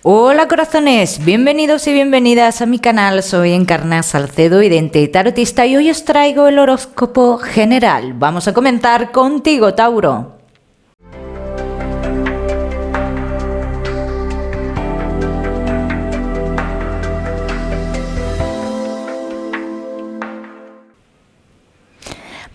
Hola corazones, bienvenidos y bienvenidas a mi canal. Soy Encarna Salcedo, vidente y tarotista, y hoy os traigo el horóscopo general. Vamos a comentar contigo, Tauro.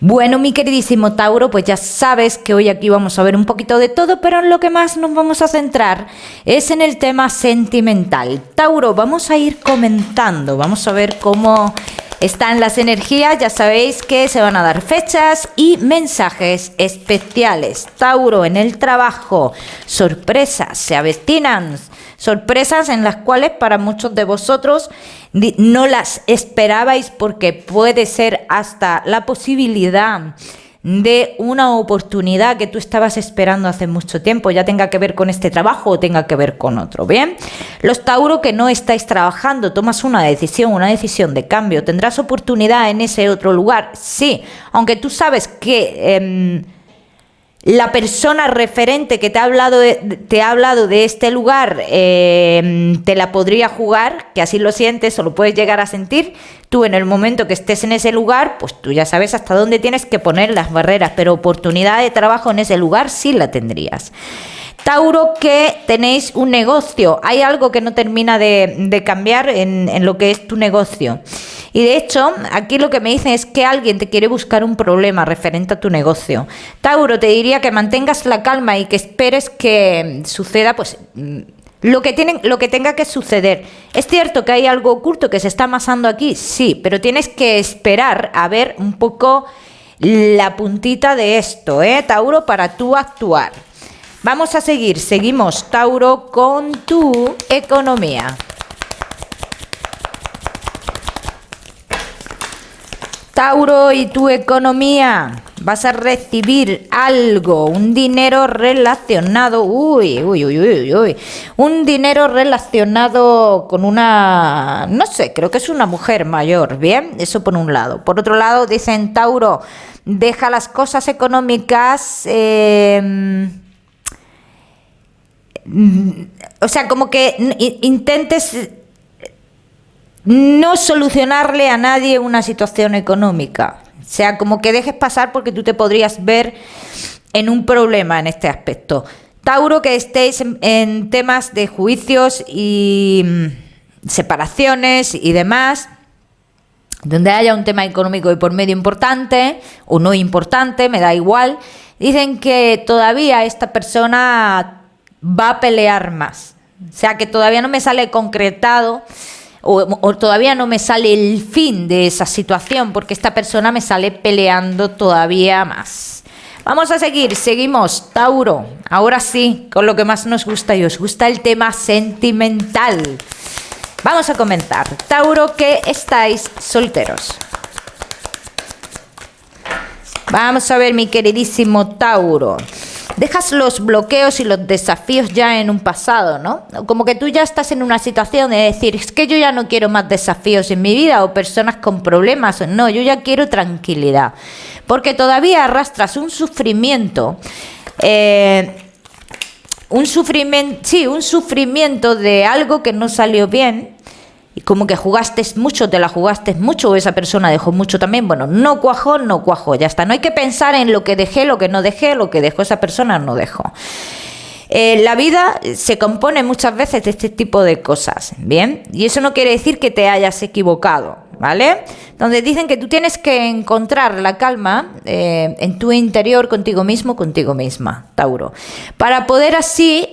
Bueno, mi queridísimo Tauro, pues ya sabes que hoy aquí vamos a ver un poquito de todo, pero en lo que más nos vamos a centrar es en el tema sentimental. Tauro, vamos a ir comentando, vamos a ver cómo están las energías. Ya sabéis que se van a dar fechas y mensajes especiales. Tauro, en el trabajo, sorpresas se avecinan. Sorpresas en las cuales para muchos de vosotros no las esperabais, porque puede ser hasta la posibilidad de una oportunidad que tú estabas esperando hace mucho tiempo, ya tenga que ver con este trabajo o tenga que ver con otro. Bien, los Tauro que no estáis trabajando, tomas una decisión de cambio, tendrás oportunidad en ese otro lugar, sí, aunque tú sabes que la persona referente que te ha hablado de este lugar te la podría jugar, que así lo sientes o lo puedes llegar a sentir. Tú en el momento que estés en ese lugar, pues tú ya sabes hasta dónde tienes que poner las barreras, pero oportunidad de trabajo en ese lugar sí la tendrías. Tauro, que tenéis un negocio, hay algo que no termina de cambiar en lo que es tu negocio. Y de hecho, aquí lo que me dicen es que alguien te quiere buscar un problema referente a tu negocio. Tauro, te diría que mantengas la calma y que esperes que suceda pues lo que tenga que suceder. Es cierto que hay algo oculto que se está amasando aquí, sí, pero tienes que esperar a ver un poco la puntita de esto, Tauro, para tú actuar. Vamos a seguimos, Tauro, con tu economía. Tauro, y tu economía, vas a recibir algo, un dinero relacionado, un dinero relacionado con una, no sé, creo que es una mujer mayor, bien, eso por un lado. Por otro lado, dicen, Tauro, deja las cosas económicas, o sea, como que intentes no solucionarle a nadie una situación económica. O sea, como que dejes pasar, porque tú te podrías ver en un problema en este aspecto. Tauro, que estéis en temas de juicios y separaciones y demás, donde haya un tema económico y por medio importante o no importante, me da igual. Dicen que todavía esta persona va a pelear más. O sea, que todavía no me sale concretado o todavía no me sale el fin de esa situación, porque esta persona me sale peleando todavía más. Vamos a seguimos, Tauro, ahora sí, con lo que más nos gusta y os gusta, el tema sentimental. Vamos a comentar, Tauro, que estáis solteros. Vamos a ver, mi queridísimo Tauro. Dejas los bloqueos y los desafíos ya en un pasado, ¿no? Como que tú ya estás en una situación de decir, es que yo ya no quiero más desafíos en mi vida o personas con problemas. No, yo ya quiero tranquilidad. Porque todavía arrastras un sufrimiento, un sufrimiento de algo que no salió bien. Y como que te la jugaste mucho, o esa persona dejó mucho también. Bueno, no cuajó, ya está. No hay que pensar en lo que dejé, lo que no dejé, lo que dejó esa persona, no dejó. La vida se compone muchas veces de este tipo de cosas, ¿bien? Y eso no quiere decir que te hayas equivocado, ¿vale? Donde dicen que tú tienes que encontrar la calma en tu interior, contigo mismo, contigo misma, Tauro, para poder así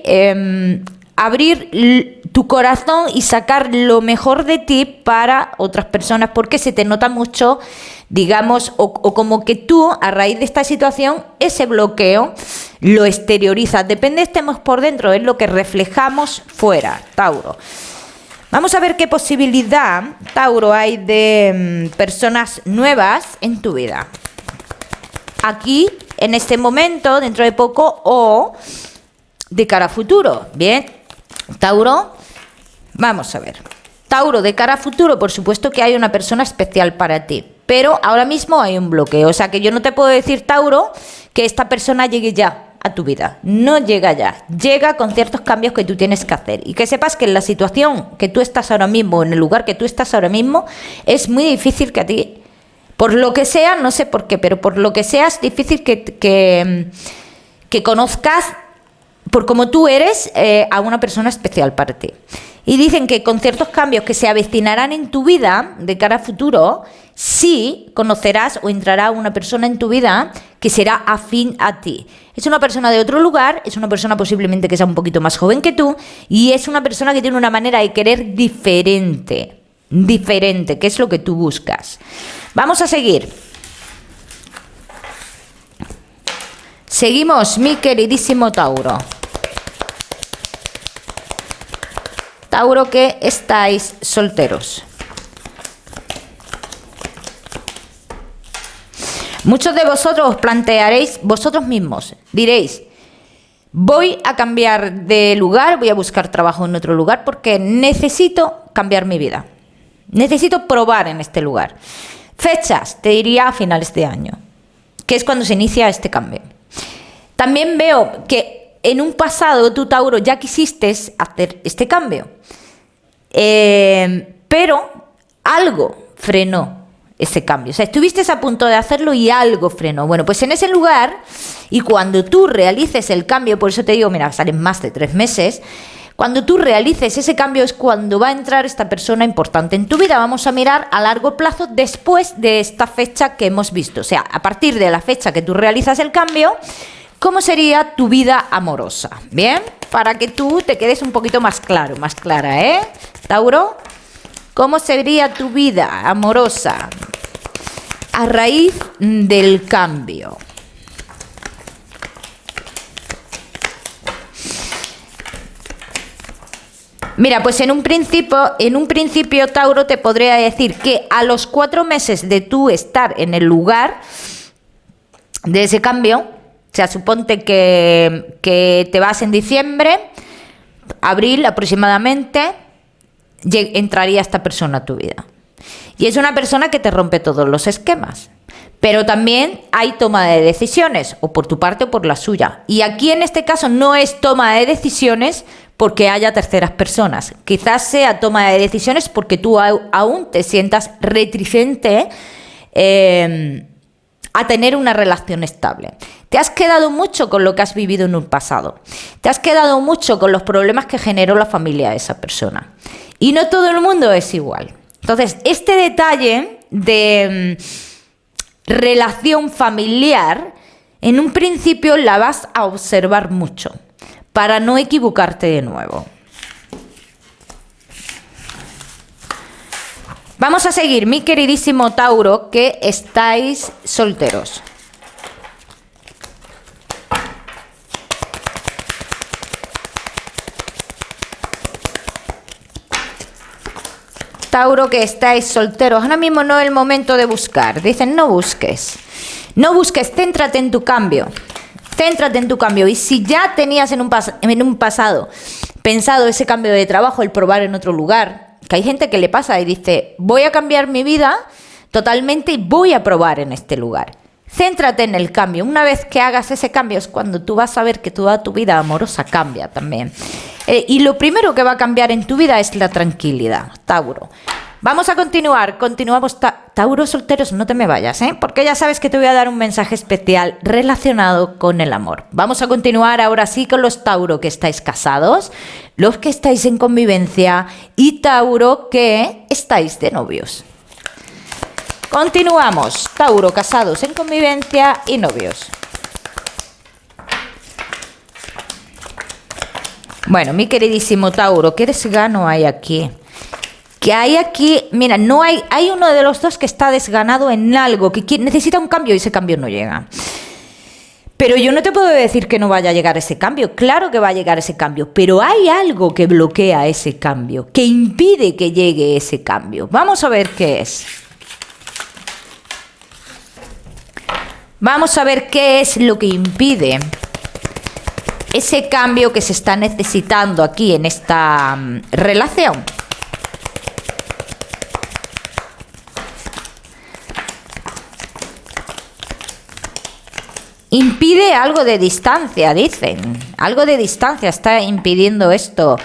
abrir tu corazón y sacar lo mejor de ti para otras personas, porque se te nota mucho, digamos, o como que tú, a raíz de esta situación, ese bloqueo lo exteriorizas. Depende, estemos por dentro, es lo que reflejamos fuera, Tauro. Vamos a ver qué posibilidad, Tauro, hay de personas nuevas en tu vida. Aquí, en este momento, dentro de poco, o de cara a futuro. Bien, Tauro, vamos a ver. Tauro, de cara a futuro, por supuesto que hay una persona especial para ti, pero ahora mismo hay un bloqueo. O sea, que yo no te puedo decir, Tauro, que esta persona llegue ya. a tu vida, no llega ya, llega con ciertos cambios que tú tienes que hacer. Y que sepas que en la situación que tú estás ahora mismo, en el lugar que tú estás ahora mismo, es muy difícil que a ti, por lo que sea, no sé por qué, pero por lo que sea es difícil que conozcas, por como tú eres, a una persona especial para ti. Y dicen que con ciertos cambios que se avecinarán en tu vida de cara a futuro, sí conocerás o entrará una persona en tu vida que será afín a ti. Es una persona de otro lugar, es una persona posiblemente que sea un poquito más joven que tú y es una persona que tiene una manera de querer diferente, que es lo que tú buscas. Vamos a seguir. Seguimos, mi queridísimo Tauro. Tauro, que estáis solteros. Muchos de vosotros os plantearéis vosotros mismos, diréis, voy a cambiar de lugar, voy a buscar trabajo en otro lugar porque necesito cambiar mi vida. Necesito probar en este lugar. Fechas, te diría a finales de año, que es cuando se inicia este cambio. También veo que en un pasado tú, Tauro, ya quisiste hacer este cambio, pero algo frenó ese cambio. O sea, estuviste a punto de hacerlo y algo frenó. Bueno, pues en ese lugar, y cuando tú realices el cambio, por eso te digo, mira, salen más de 3 meses, cuando tú realices ese cambio es cuando va a entrar esta persona importante en tu vida. Vamos a mirar a largo plazo después de esta fecha que hemos visto. O sea, a partir de la fecha que tú realizas el cambio, ¿cómo sería tu vida amorosa? Bien, para que tú te quedes un poquito más claro, más clara, ¿eh? Tauro, ¿cómo sería tu vida amorosa a raíz del cambio? Mira, pues en un principio, Tauro, te podría decir que a los 4 meses de tú estar en el lugar de ese cambio, o sea, suponte que te vas en diciembre, abril aproximadamente, entraría esta persona a tu vida. Y es una persona que te rompe todos los esquemas. Pero también hay toma de decisiones, o por tu parte o por la suya. Y aquí en este caso no es toma de decisiones porque haya terceras personas. Quizás sea toma de decisiones porque tú aún te sientas reticente a tener una relación estable. Te has quedado mucho con lo que has vivido en un pasado. Te has quedado mucho con los problemas que generó la familia de esa persona. Y no todo el mundo es igual. Entonces, este detalle de relación familiar, en un principio la vas a observar mucho, para no equivocarte de nuevo. Vamos a seguir, mi queridísimo Tauro, que estáis solteros. Tauro, que estáis solteros. Ahora mismo no es el momento de buscar. Dicen, no busques. No busques, céntrate en tu cambio. Céntrate en tu cambio. Y si ya tenías en un pasado pensado ese cambio de trabajo, el probar en otro lugar, que hay gente que le pasa y dice, voy a cambiar mi vida totalmente y voy a probar en este lugar. Céntrate en el cambio. Una vez que hagas ese cambio es cuando tú vas a ver que toda tu vida amorosa cambia también. Y lo primero que va a cambiar en tu vida es la tranquilidad, Tauro. Vamos a continuar. Continuamos. Tauro solteros, no te me vayas, porque ya sabes que te voy a dar un mensaje especial relacionado con el amor. Vamos a continuar ahora sí con los Tauro que estáis casados, los que estáis en convivencia y Tauro que estáis de novios. Continuamos. Tauro, casados, en convivencia y novios. Bueno, mi queridísimo Tauro, ¿qué desgano hay aquí? Que hay aquí, mira, no hay uno de los dos que está desganado en algo, que necesita un cambio y ese cambio no llega. Pero yo no te puedo decir que no vaya a llegar ese cambio. Claro que va a llegar ese cambio, pero hay algo que bloquea ese cambio, que impide que llegue ese cambio. Vamos a ver qué es. Vamos a ver qué es lo que impide ese cambio que se está necesitando aquí en esta relación. Impide algo de distancia, dicen. Algo de distancia está impidiendo esto.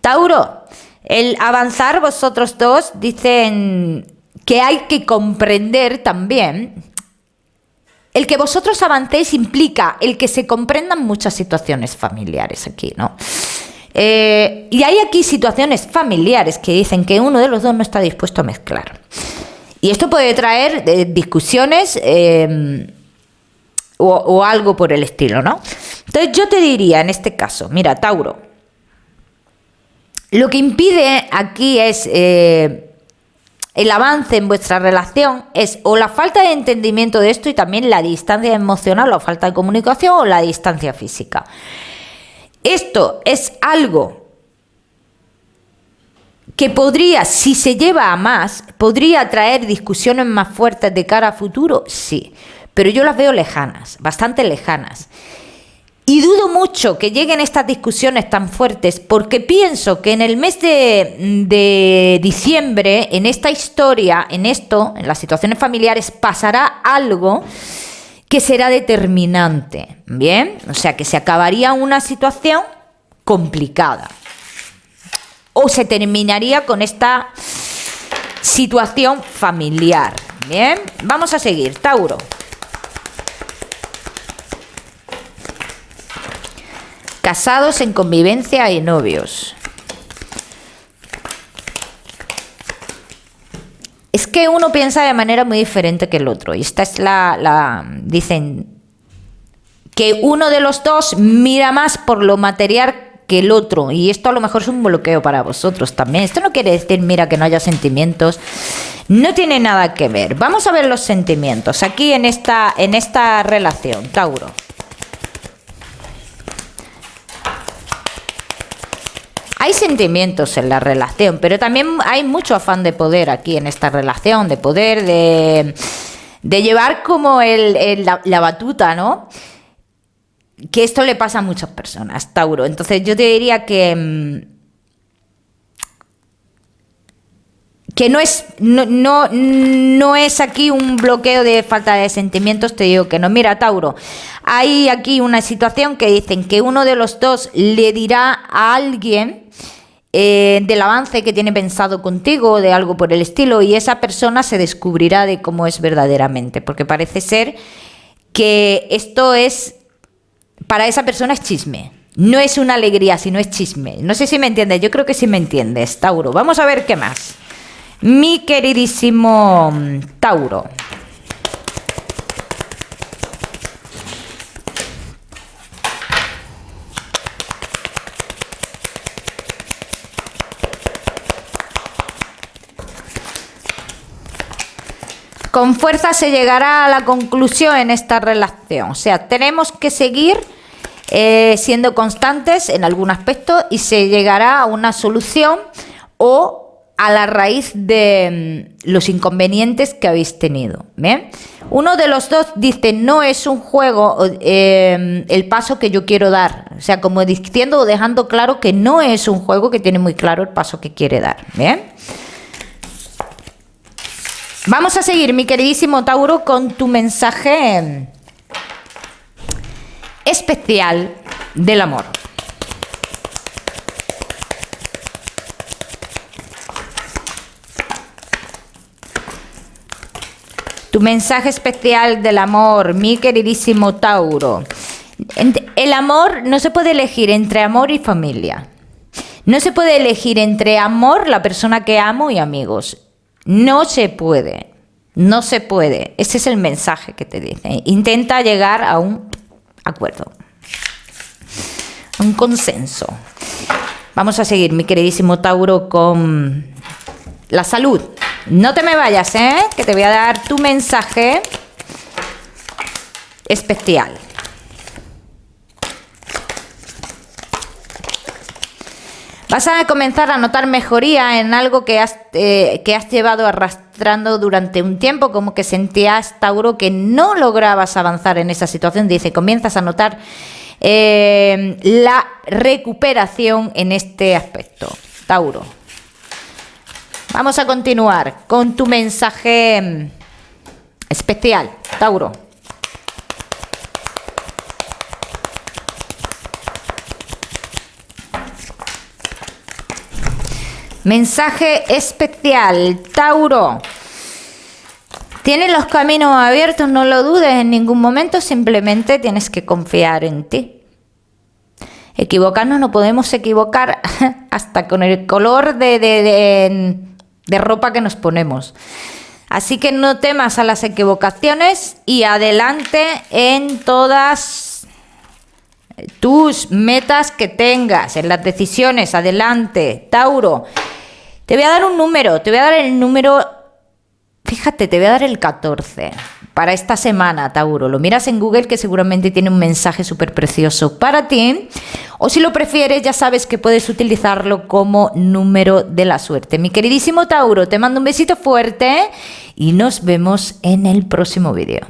Tauro, el avanzar vosotros dos, dicen que hay que comprender también. El que vosotros avancéis implica el que se comprendan muchas situaciones familiares aquí, ¿no? Y hay aquí situaciones familiares que dicen que uno de los dos no está dispuesto a mezclar. Y esto puede traer discusiones o algo por el estilo, ¿no? Entonces yo te diría en este caso, mira, Tauro, lo que impide aquí es el avance en vuestra relación es o la falta de entendimiento de esto y también la distancia emocional o falta de comunicación o la distancia física. Esto es algo que podría, si se lleva a más, podría traer discusiones más fuertes de cara a futuro, sí, pero yo las veo lejanas, bastante lejanas. Y dudo mucho que lleguen estas discusiones tan fuertes porque pienso que en el mes de diciembre, en esta historia, en las situaciones familiares, pasará algo que será determinante, ¿bien? O sea, que se acabaría una situación complicada. O se terminaría con esta situación familiar, ¿bien? Vamos a seguir, Tauro. Casados, en convivencia y novios. Es que uno piensa de manera muy diferente que el otro. Y esta es dicen que uno de los dos mira más por lo material que el otro. Y esto a lo mejor es un bloqueo para vosotros también. Esto no quiere decir, mira, que no haya sentimientos. No tiene nada que ver. Vamos a ver los sentimientos aquí en esta relación, Tauro. Hay sentimientos en la relación, pero también hay mucho afán de poder aquí en esta relación, de poder, de llevar como la batuta, ¿no? Que esto le pasa a muchas personas, Tauro. Entonces yo te diría que no es aquí un bloqueo de falta de sentimientos, te digo que no. Mira, Tauro, hay aquí una situación que dicen que uno de los dos le dirá a alguien del avance que tiene pensado contigo, de algo por el estilo, y esa persona se descubrirá de cómo es verdaderamente, porque parece ser que esto es, para esa persona es chisme. No es una alegría, sino es chisme. No sé si me entiendes, yo creo que sí me entiendes, Tauro. Vamos a ver qué más. Mi queridísimo Tauro. Con fuerza se llegará a la conclusión en esta relación. O sea, tenemos que seguir siendo constantes en algún aspecto y se llegará a una solución o a la raíz de los inconvenientes que habéis tenido. ¿Bien? Uno de los dos dice, no es un juego el paso que yo quiero dar. O sea, como diciendo o dejando claro que no es un juego, que tiene muy claro el paso que quiere dar. ¿Bien? Vamos a seguir, mi queridísimo Tauro, con tu mensaje especial del amor. Tu mensaje especial del amor, mi queridísimo Tauro. El amor no se puede elegir entre amor y familia. No se puede elegir entre amor, la persona que amo, y amigos. No se puede. No se puede. Ese es el mensaje que te dice. Intenta llegar a un acuerdo. Un consenso. Vamos a seguir, mi queridísimo Tauro, con la salud. No te me vayas, que te voy a dar tu mensaje especial. Vas a comenzar a notar mejoría en algo que has llevado arrastrando durante un tiempo, como que sentías, Tauro, que no lograbas avanzar en esa situación. Dice, comienzas a notar la recuperación en este aspecto, Tauro. Vamos a continuar con tu mensaje especial, Tauro. Mensaje especial, Tauro. Tienes los caminos abiertos, no lo dudes en ningún momento, simplemente tienes que confiar en ti. Equivocarnos no podemos equivocar hasta con el color de ropa que nos ponemos. Así que no temas a las equivocaciones y adelante en todas tus metas que tengas, en las decisiones, adelante. Tauro, te voy a dar un número, te voy a dar el número, fíjate, te voy a dar el 14 para esta semana, Tauro. Lo miras en Google, que seguramente tiene un mensaje súper precioso para ti. O si lo prefieres, ya sabes que puedes utilizarlo como número de la suerte. Mi queridísimo Tauro, te mando un besito fuerte y nos vemos en el próximo vídeo.